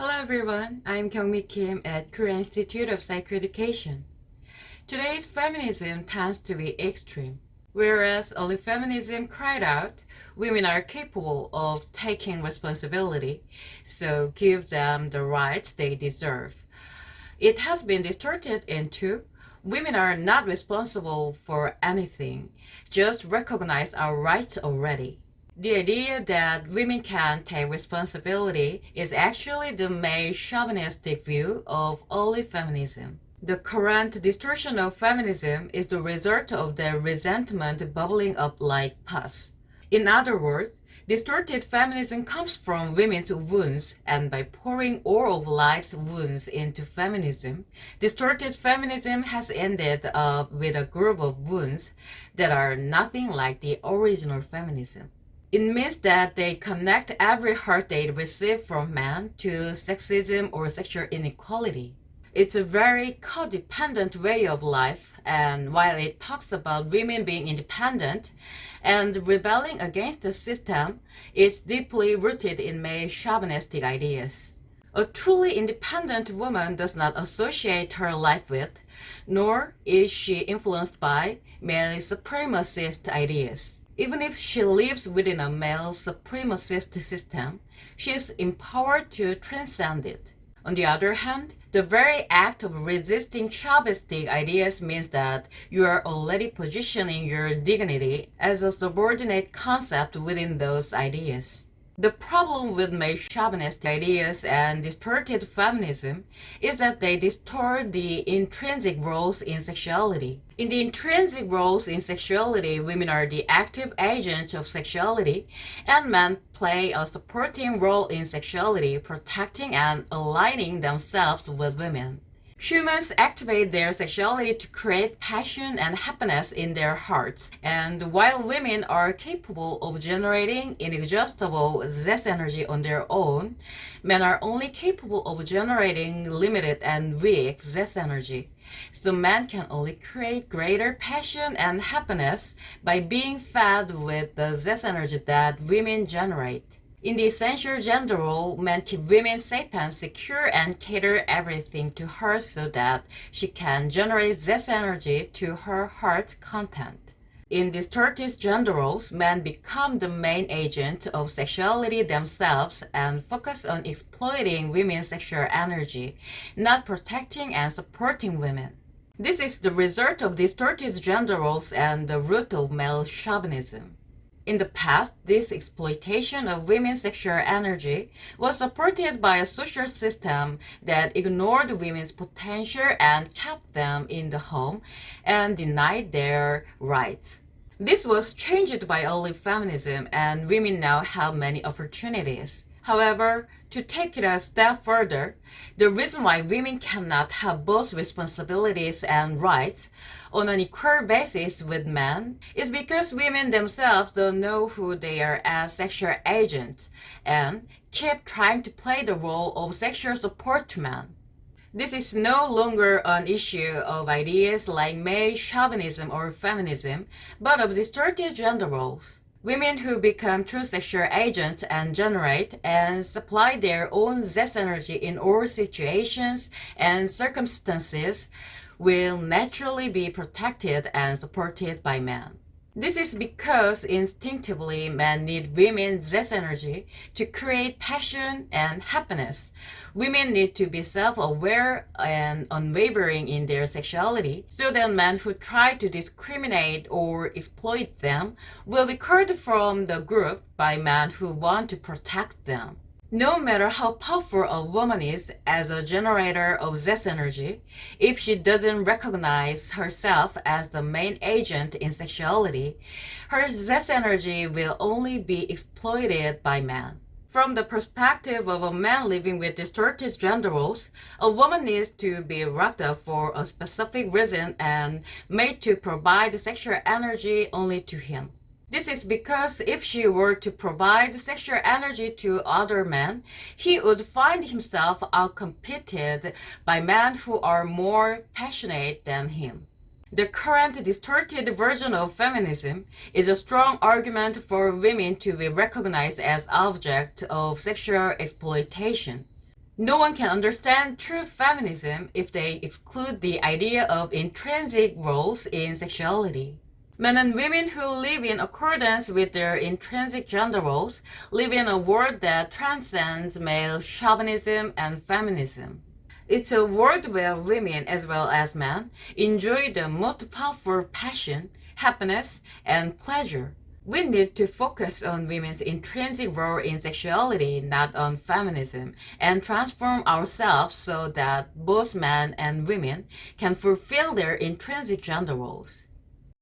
Hello everyone, I'm Kyungmi Kim at Korea Institute of Psychoeducation. Today's feminism tends to be extreme. Whereas early feminism cried out, women are capable of taking responsibility, so give them the rights they deserve. It has been distorted into, women are not responsible for anything, just recognize our rights already. The idea that women can take responsibility is actually the male chauvinistic view of early feminism. The current distortion of feminism is the result of the resentment bubbling up like pus. In other words, distorted feminism comes from women's wounds, and by pouring all of life's wounds into feminism, distorted feminism has ended up with a group of wounds that are nothing like the original feminism. It means that they connect every hurt they receive from men to sexism or sexual inequality. It's a very codependent way of life, and while it talks about women being independent and rebelling against the system, it's deeply rooted in male chauvinistic ideas. A truly independent woman does not associate her life with, nor is she influenced by, male supremacist ideas. Even if she lives within a male supremacist system, she is empowered to transcend it. On the other hand, the very act of resisting chauvinistic ideas means that you are already positioning your dignity as a subordinate concept within those ideas. The problem with male chauvinist ideas and distorted feminism is that they distort the intrinsic roles in sexuality. In the intrinsic roles in sexuality, women are the active agents of sexuality, and men play a supporting role in sexuality, protecting and aligning themselves with women. Humans activate their sexuality to create passion and happiness in their hearts, and while women are capable of generating inexhaustible zest energy on their own, men are only capable of generating limited and weak zest energy. So men can only create greater passion and happiness by being fed with the zest energy that women generate. In the essential gender role, men keep women safe and secure and cater everything to her so that she can generate zest energy to her heart's content. In distorted gender roles, men become the main agent of sexuality themselves and focus on exploiting women's sexual energy, not protecting and supporting women. This is the result of distorted gender roles and the root of male chauvinism. In the past, this exploitation of women's sexual energy was supported by a social system that ignored women's potential and kept them in the home and denied their rights. This was changed by early feminism, and women now have many opportunities. However, to take it a step further, the reason why women cannot have both responsibilities and rights on an equal basis with men is because women themselves don't know who they are as sexual agents and keep trying to play the role of sexual support to men. This is no longer an issue of ideas like male chauvinism or feminism, but of distorted gender roles. Women who become true sexual agents and generate and supply their own zest energy in all situations and circumstances will naturally be protected and supported by men. This is because instinctively men need women's zest energy to create passion and happiness. Women need to be self-aware and unwavering in their sexuality so that men who try to discriminate or exploit them will be culled from the group by men who want to protect them. No matter how powerful a woman is as a generator of zest energy, if she doesn't recognize herself as the main agent in sexuality, her zest energy will only be exploited by men. From the perspective of a man living with distorted gender roles, a woman needs to be rocked up for a specific reason and made to provide sexual energy only to him. This is because if she were to provide sexual energy to other men, he would find himself outcompeted by men who are more passionate than him. The current distorted version of feminism is a strong argument for women to be recognized as objects of sexual exploitation. No one can understand true feminism if they exclude the idea of intrinsic roles in sexuality. Men and women who live in accordance with their intrinsic gender roles live in a world that transcends male chauvinism and feminism. It's a world where women as well as men enjoy the most powerful passion, happiness, and pleasure. We need to focus on women's intrinsic role in sexuality, not on feminism, and transform ourselves so that both men and women can fulfill their intrinsic gender roles.